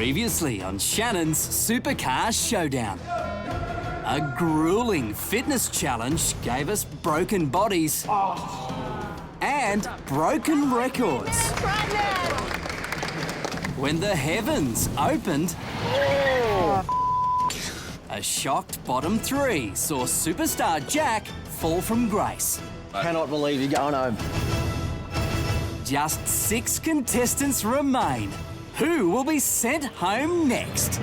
Previously on Shannons Supercar Showdown. A grueling fitness challenge gave us broken bodies and broken records. When the heavens opened, a shocked bottom three saw superstar Jack fall from grace. Cannot believe you're going home. Just 6 contestants remain. Who will be sent home next?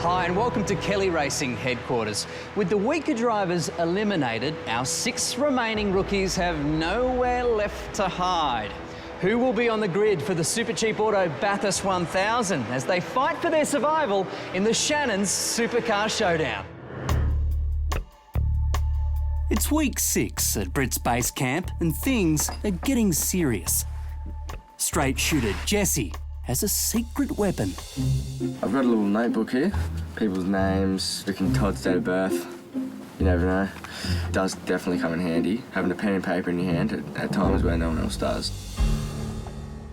Hi and welcome to Kelly Racing headquarters. With the weaker drivers eliminated, our 6 remaining rookies have nowhere left to hide. Who will be on the grid for the Super Cheap Auto Bathurst 1000 as they fight for their survival in the Shannons Supercar Showdown? It's week 6 at Brit's base camp and things are getting serious. Straight shooter Jesse has a secret weapon. I've got a little notebook here. People's names, Rick and Todd's date of birth. You never know. It does definitely come in handy, having a pen and paper in your hand at times where no one else does.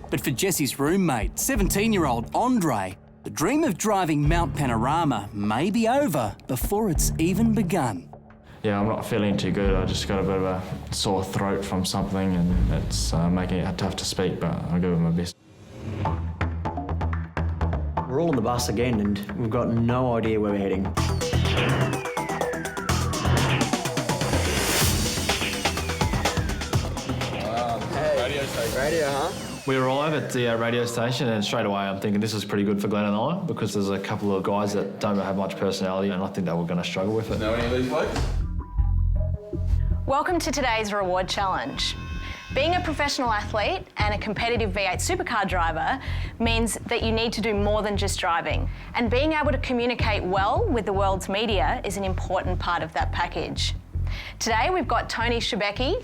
But for Jesse's roommate, 17-year-old Andre, the dream of driving Mount Panorama may be over before it's even begun. Yeah, I'm not feeling too good. I just got a bit of a sore throat from something and it's making it tough to speak, but I'll give it my best. We're all on the bus again and we've got no idea where we're heading. Radio, huh? We arrive at the radio station and straight away I'm thinking this is pretty good for Glenn and I because there's a couple of guys that don't have much personality and I think they were going to struggle with it. Know any of these blokes? Welcome to today's reward challenge. Being a professional athlete and a competitive V8 Supercar driver means that you need to do more than just driving. And being able to communicate well with the world's media is an important part of that package. Today we've got Tony Shebeki,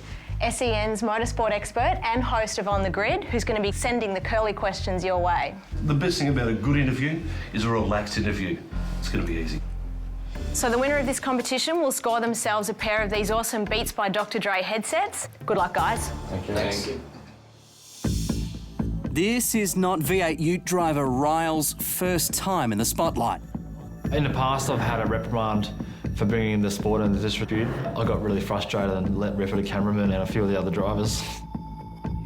SEN's motorsport expert and host of On the Grid, who's going to be sending the curly questions your way. The best thing about a good interview is a relaxed interview. It's going to be easy. So the winner of this competition will score themselves a pair of these awesome Beats by Dr. Dre headsets. Good luck, guys. Thank you. Thank you. This is not V8 Ute driver Ryle's first time in the spotlight. In the past I've had a reprimand for bringing the sport into disrepute. I got really frustrated and let rip at a cameraman and a few of the other drivers.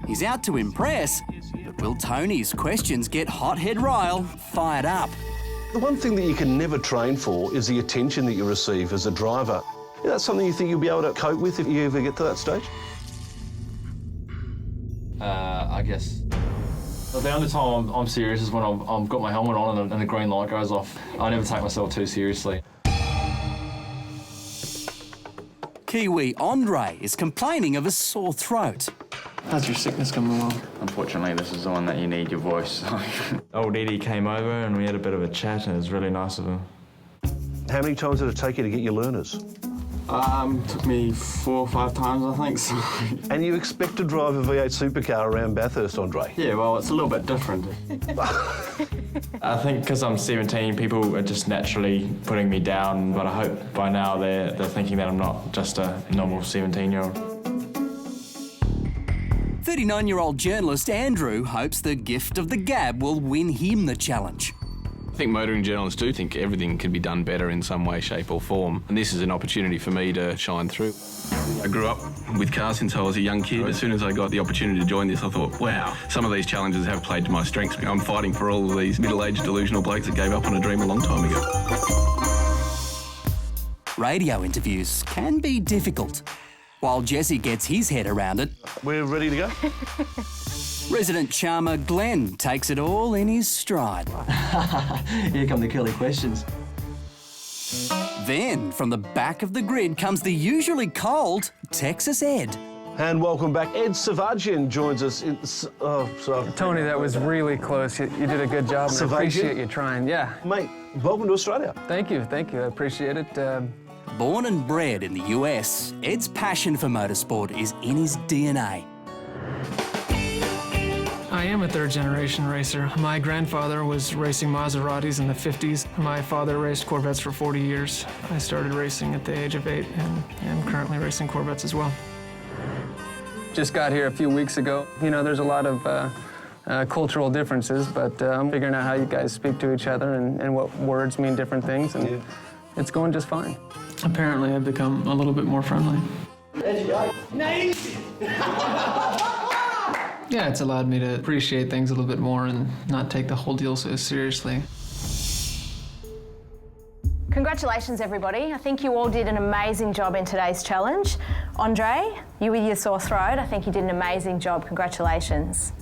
He's out to impress, but will Tony's questions get hothead Ryle fired up? The one thing that you can never train for is the attention that you receive as a driver. Is that something you think you'll be able to cope with if you ever get to that stage? I guess. But the only time I'm serious is when I've got my helmet on and the green light goes off. I never take myself too seriously. Kiwi Andre is complaining of a sore throat. How's your sickness coming along? Unfortunately, this is the one that you need your voice. Old Eddie came over and we had a bit of a chat and it was really nice of him. How many times did it take you to get your learners? Took me 4 or 5 times, I think. So. And you expect to drive a V8 Supercar around Bathurst, Andre? Yeah, well, it's a little bit different. I think because I'm 17, people are just naturally putting me down, but I hope by now they're thinking that I'm not just a normal 17-year-old. 39-year-old journalist Andrew hopes the gift of the gab will win him the challenge. I think motoring journalists do think everything can be done better in some way, shape or form, and this is an opportunity for me to shine through. I grew up with cars since I was a young kid. As soon as I got the opportunity to join this, I thought, wow, some of these challenges have played to my strengths. I'm fighting for all of these middle-aged delusional blokes that gave up on a dream a long time ago. Radio interviews can be difficult. While Jesse gets his head around it, We're ready to go? resident charmer Glenn takes it all in his stride. Here come the curly questions. Then, from the back of the grid comes the usually cold Texas Ed. And welcome back. Ed Savagian joins us. Tony, that was really close. You did a good job, and I Savagian? appreciate you trying. Yeah. Mate, welcome to Australia. Thank you. I appreciate it. Born and bred in the US, Ed's passion for motorsport is in his DNA. I am a third-generation racer. My grandfather was racing Maseratis in the 50s. My father raced Corvettes for 40 years. I started racing at the age of 8 and am currently racing Corvettes as well. Just got here a few weeks ago. You know, there's a lot of cultural differences, but I'm figuring out how you guys speak to each other and what words mean different things, and it's going just fine. Apparently, I've become a little bit more friendly. Yeah, it's allowed me to appreciate things a little bit more and not take the whole deal so seriously. Congratulations, everybody. I think you all did an amazing job in today's challenge. Andre, you with your sore throat, I think you did an amazing job. Congratulations.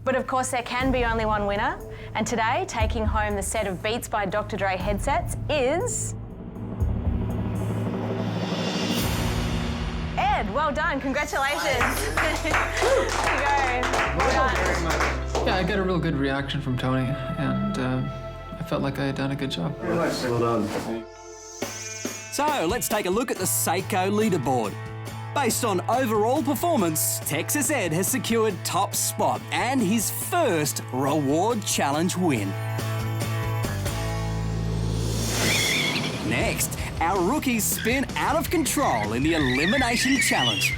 But of course, there can be only one winner. And today, taking home the set of Beats by Dr. Dre headsets is... Ed, well done. Congratulations. There you go. Well done. Yeah, I got a real good reaction from Tony, and I felt like I had done a good job. Well done. So let's take a look at the Seiko leaderboard. Based on overall performance, Texas Ed has secured top spot and his first reward challenge win. Next, our rookies spin out of control in the elimination challenge.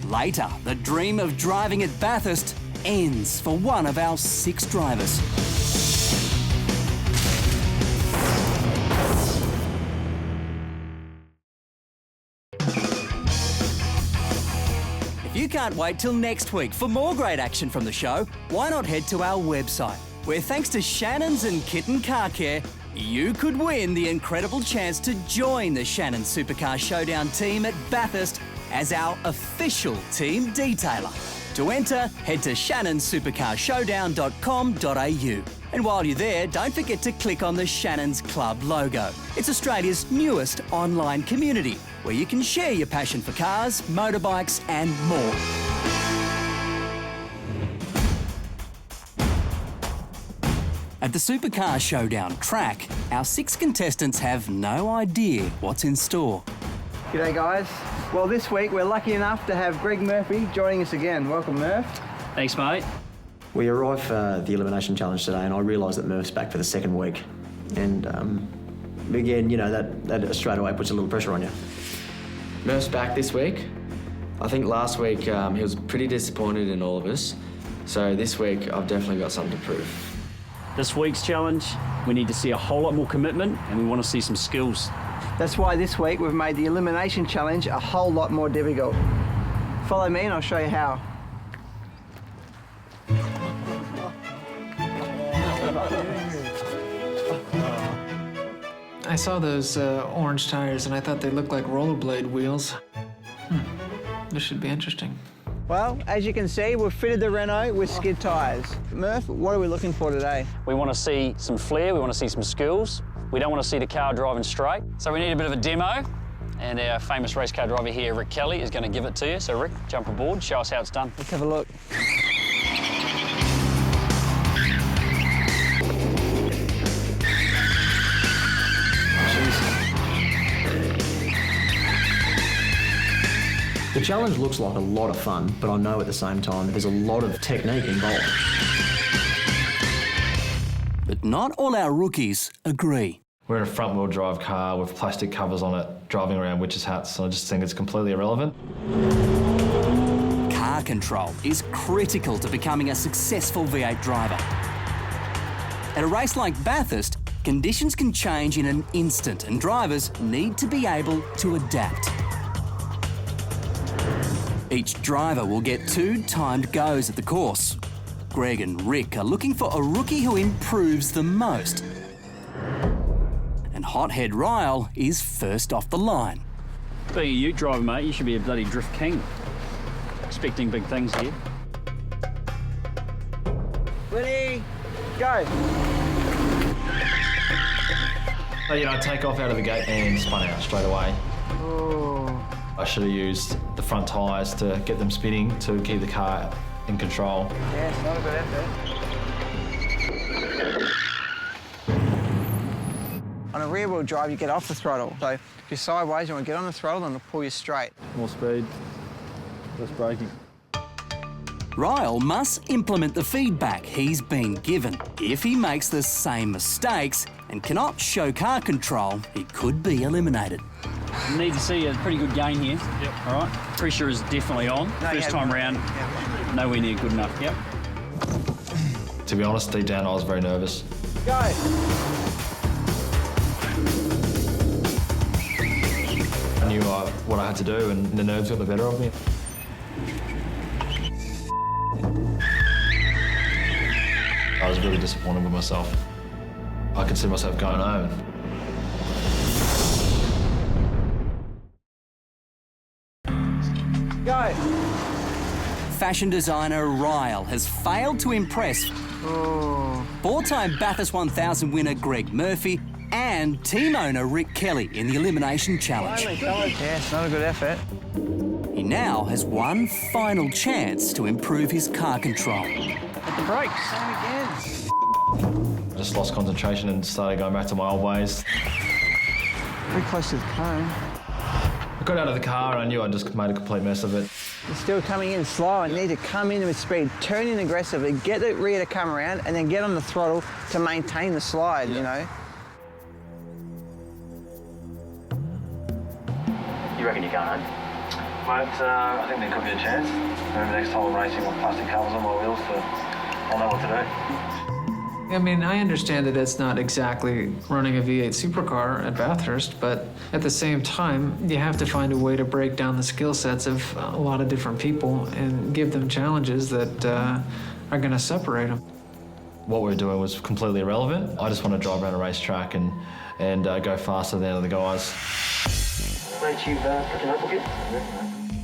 Later, the dream of driving at Bathurst ends for one of our 6 drivers. If you can't wait till next week for more great action from the show, why not head to our website, where thanks to Shannons and Kitten Car Care, you could win the incredible chance to join the Shannons Supercar Showdown team at Bathurst as our official team detailer. To enter, head to shannonsupercarshowdown.com.au. And while you're there, don't forget to click on the Shannons Club logo. It's Australia's newest online community, where you can share your passion for cars, motorbikes and more. At the Supercar Showdown track, our 6 contestants have no idea what's in store. G'day guys. Well, this week we're lucky enough to have Greg Murphy joining us again. Welcome, Murph. Thanks, mate. We arrived for the elimination challenge today, and I realised that Murph's back for the second week. And again, you know, that straight away puts a little pressure on you. Murph's back this week. I think last week he was pretty disappointed in all of us. So this week I've definitely got something to prove. This week's challenge, we need to see a whole lot more commitment and we want to see some skills. That's why this week we've made the elimination challenge a whole lot more difficult. Follow me and I'll show you how. I saw those orange tires and I thought they looked like rollerblade wheels. This should be interesting. Well, as you can see, we've fitted the Renault with skid tyres. Murph, what are we looking for today? We want to see some flair, we want to see some skills. We don't want to see the car driving straight. So we need a bit of a demo. And our famous race car driver here, Rick Kelly, is going to give it to you. So Rick, jump aboard, show us how it's done. Let's have a look. The challenge looks like a lot of fun, but I know at the same time there's a lot of technique involved. But not all our rookies agree. We're in a front-wheel drive car with plastic covers on it, driving around witches' hats, so I just think it's completely irrelevant. Car control is critical to becoming a successful V8 driver. At a race like Bathurst, conditions can change in an instant and drivers need to be able to adapt. Each driver will get 2 timed goes at the course. Greg and Rick are looking for a rookie who improves the most. And Hothead Ryle is first off the line. Being a ute driver, mate, you should be a bloody drift king. Expecting big things here. Ready, go. So, you know, I take off out of the gate and spun out straight away. Oh. I should have used the front tyres to get them spinning to keep the car in control. Yeah, it's not a good effort. On a rear-wheel drive, you get off the throttle. So if you're sideways, you want to get on the throttle and it'll pull you straight. More speed, less braking. Ryle must implement the feedback he's been given. If he makes the same mistakes and cannot show car control, he could be eliminated. You need to see a pretty good gain here. Yep. All right. Pressure is definitely on. First time round, nowhere near good enough. Yep. To be honest, deep down, I was very nervous. Go! I knew what I had to do, and the nerves got the better of me. I was really disappointed with myself. I could see myself going home. Go! Fashion designer Ryle has failed to impress four-time Bathurst 1000 winner Greg Murphy and team owner Rick Kelly in the Elimination Challenge. Yeah, it's not a good effort. He now has one final chance to improve his car control. Hit the brakes. I just lost concentration and started going back to my old ways. Very close to the cone. I got out of the car and I knew I just made a complete mess of it. You're still coming in slow and need to come in with speed. Turn in aggressively, get the rear to come around and then get on the throttle to maintain the slide, you know. You reckon you're going home? Mate, I think there could be a chance. Maybe next time I'm racing with plastic covers on my wheels, I'll know what to do. I mean, I understand that it's not exactly running a V8 Supercar at Bathurst, but at the same time, you have to find a way to break down the skill sets of a lot of different people and give them challenges that are going to separate them. What we were doing was completely irrelevant. I just want to drive around a racetrack and go faster than the other guys. Mate, you've picking up a bit?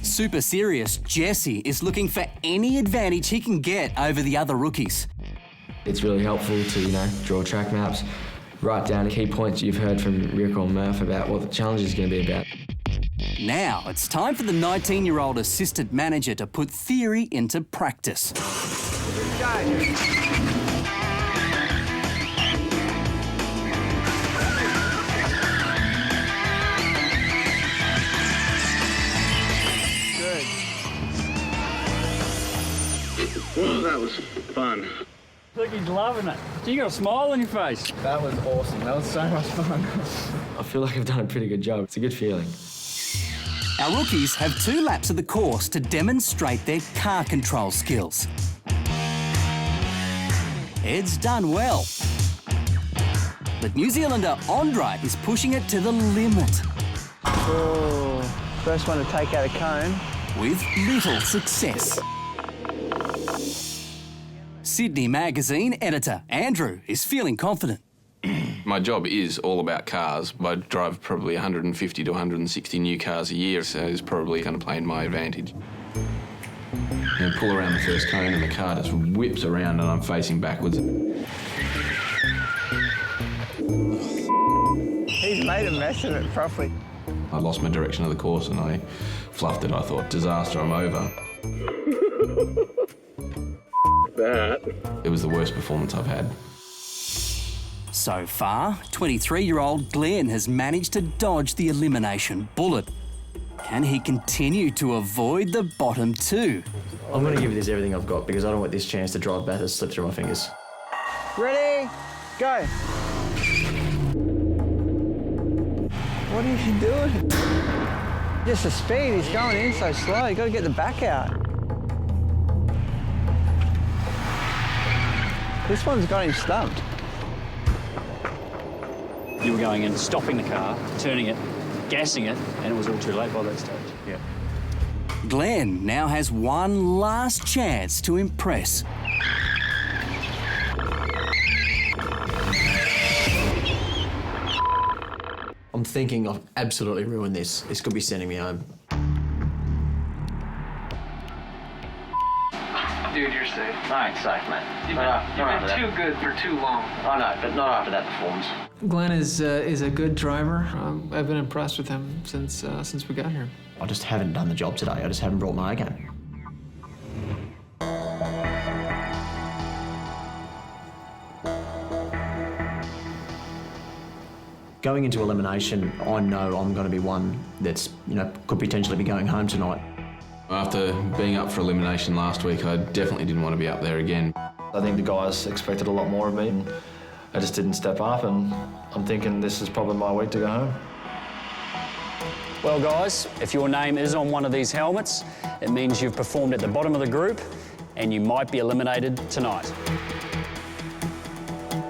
Super serious Jesse is looking for any advantage he can get over the other rookies. It's really helpful to, draw track maps, write down key points you've heard from Rick or Murph about what the challenge is going to be about. Now it's time for the 19-year-old assistant manager to put theory into practice. That was fun. Look, he's loving it. You got a smile on your face. That was awesome. That was so much fun. I feel like I've done a pretty good job. It's a good feeling. Our rookies have 2 laps of the course to demonstrate their car control skills. Ed's done well. But New Zealander Andre is pushing it to the limit. Oh, first one to take out a cone. With little success. Sydney Magazine editor Andrew is feeling confident. My job is all about cars. I drive probably 150 to 160 new cars a year, so it's probably going to play in my advantage. I pull around the first cone and the car just whips around and I'm facing backwards. He's made a mess of it properly. I lost my direction of the course and I fluffed it. I thought, disaster, I'm over. It was the worst performance I've had. So far, 23-year-old Glenn has managed to dodge the elimination bullet. Can he continue to avoid the bottom 2? I'm going to give this everything I've got because I don't want this chance to drive Bathurst slip through my fingers. Ready? Go. What are you doing? Just the speed, he's going in so slow. You've got to get the back out. This one's got him stumped. You were going in, stopping the car, turning it, gassing it, and it was all too late by that stage. Yeah. Glenn now has one last chance to impress. I'm thinking I've absolutely ruined this. This could be sending me home. Dude, good you're safe. I ain't safe, mate. You've been too good for too long. I know, but not after that performance. Glenn is a good driver. I've been impressed with him since we got here. I just haven't done the job today. I just haven't brought my A game. Going into elimination, I know I'm going to be one that's, could potentially be going home tonight. After being up for elimination last week, I definitely didn't want to be up there again. I think the guys expected a lot more of me, and I just didn't step up, and I'm thinking this is probably my week to go home. Well, guys, if your name is on one of these helmets, it means you've performed at the bottom of the group and you might be eliminated tonight.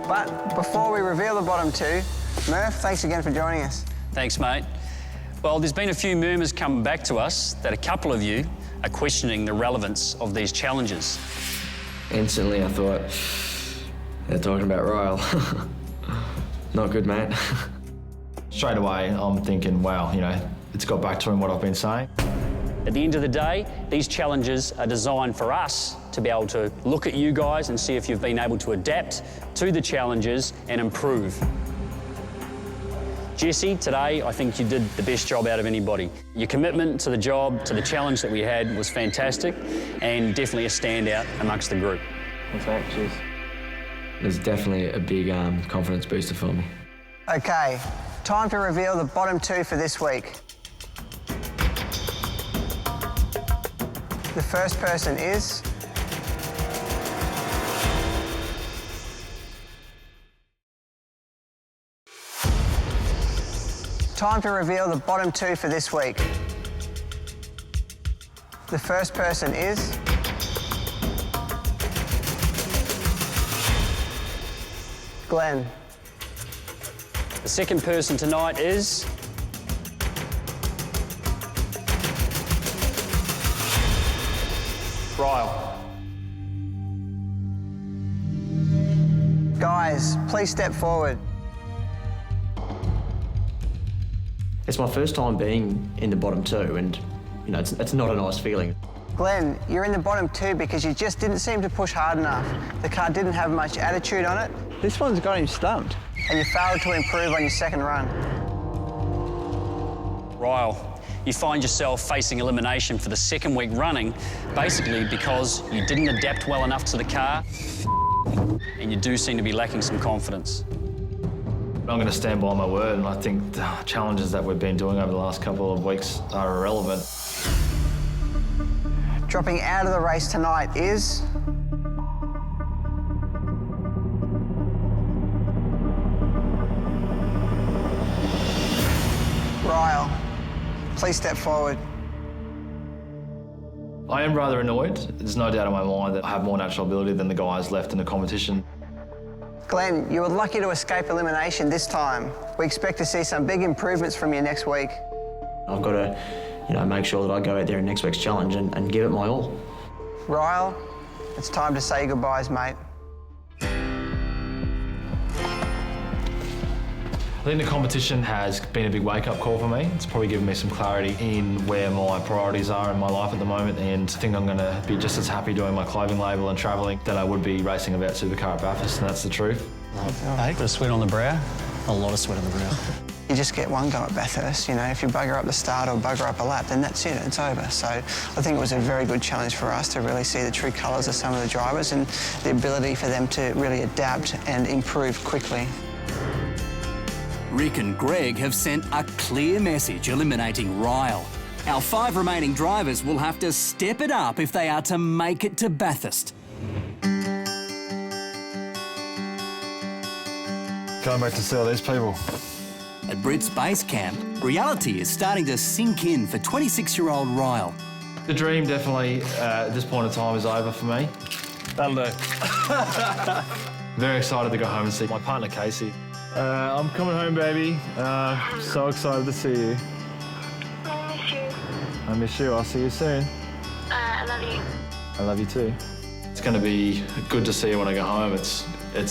But before we reveal the bottom two, Murph, thanks again for joining us. Thanks, mate. Well, there's been a few murmurs come back to us that a couple of you are questioning the relevance of these challenges. Instantly, I thought, they're talking about Ryle. Not good, mate. Straight away, I'm thinking, wow, it's got back to him what I've been saying. At the end of the day, these challenges are designed for us to be able to look at you guys and see if you've been able to adapt to the challenges and improve. Jesse, today, I think you did the best job out of anybody. Your commitment to the job, to the challenge that we had was fantastic and definitely a standout amongst the group. Thanks, cheers. It was definitely a big confidence booster for me. Okay, time to reveal the bottom two for this week. The first person is... Time to reveal the bottom two for this week. The first person is... Glenn. The second person tonight is... Ryle. Guys, please step forward. It's my first time being in the bottom two, and it's not a nice feeling. Glenn, you're in the bottom two because you just didn't seem to push hard enough. The car didn't have much attitude on it. This one's got him stumped. And you failed to improve on your second run. Ryle, you find yourself facing elimination for the second week running, basically because you didn't adapt well enough to the car, and you do seem to be lacking some confidence. I'm going to stand by my word, and I think the challenges that we've been doing over the last couple of weeks are irrelevant. Dropping out of the race tonight is... Ryle, please step forward. I am rather annoyed. There's no doubt in my mind that I have more natural ability than the guys left in the competition. Glenn, you were lucky to escape elimination this time. We expect to see some big improvements from you next week. I've got to, make sure that I go out there in next week's challenge and give it my all. Ryle, it's time to say goodbyes, mate. I think the competition has been a big wake-up call for me. It's probably given me some clarity in where my priorities are in my life at the moment, and I think I'm going to be just as happy doing my clothing label and travelling than I would be racing a V8 Supercar at Bathurst, and that's the truth. Hey, bit of sweat on the brow. A lot of sweat on the brow. You just get one go at Bathurst, if you bugger up the start or bugger up a lap, then that's it, it's over. So I think it was a very good challenge for us to really see the true colours of some of the drivers and the ability for them to really adapt and improve quickly. Rick and Greg have sent a clear message eliminating Ryle. Our 5 remaining drivers will have to step it up if they are to make it to Bathurst. Going back to see all these people. At Brit's base camp, reality is starting to sink in for 26-year-old Ryle. The dream definitely, at this point in time, is over for me. That'll do. Very excited to go home and see my partner, Casey. I'm coming home, baby. So excited to see you. I miss you. I miss you. I'll see you soon. I love you. I love you too. It's going to be good to see you when I go home. It's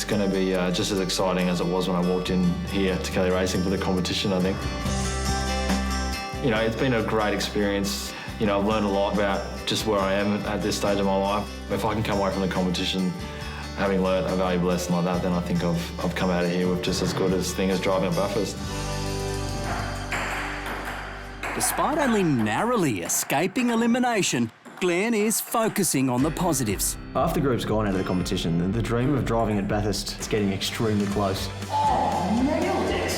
going to be just as exciting as it was when I walked in here to Kelly Racing for the competition, I think. It's been a great experience. You know, I've learned a lot about just where I am at this stage of my life. If I can come away from the competition having learnt a valuable lesson like that, then I think I've come out of here with just as good a thing as driving at Bathurst. Despite only narrowly escaping elimination, Glenn is focusing on the positives. After the group's gone out of the competition, the dream of driving at Bathurst is getting extremely close. Oh, nailed it!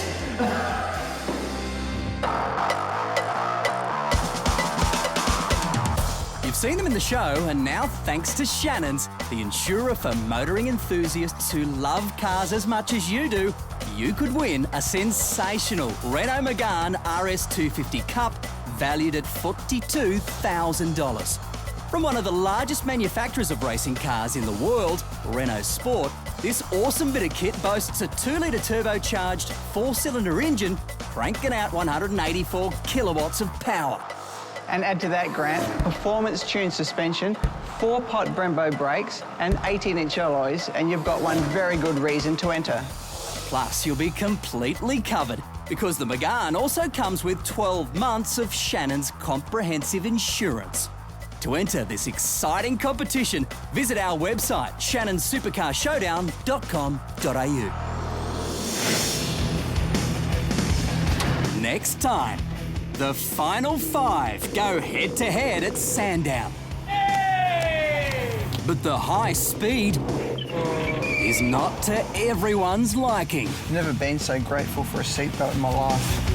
You've seen them in the show, and now thanks to Shannons, the insurer for motoring enthusiasts who love cars as much as you do, you could win a sensational Renault Megane RS250 Cup valued at $42,000. From one of the largest manufacturers of racing cars in the world, Renault Sport, this awesome bit of kit boasts a 2-litre turbocharged 4-cylinder engine cranking out 184 kilowatts of power. And add to that, Grant, performance-tuned suspension, 4-pot Brembo brakes and 18-inch alloys, and you've got one very good reason to enter. Plus, you'll be completely covered because the Megane also comes with 12 months of Shannons comprehensive insurance. To enter this exciting competition, visit our website, shannonsupercarshowdown.com.au. Next time, the final 5 go head-to-head at Sandown. Hey! But the high speed is not to everyone's liking. Never been so grateful for a seatbelt in my life.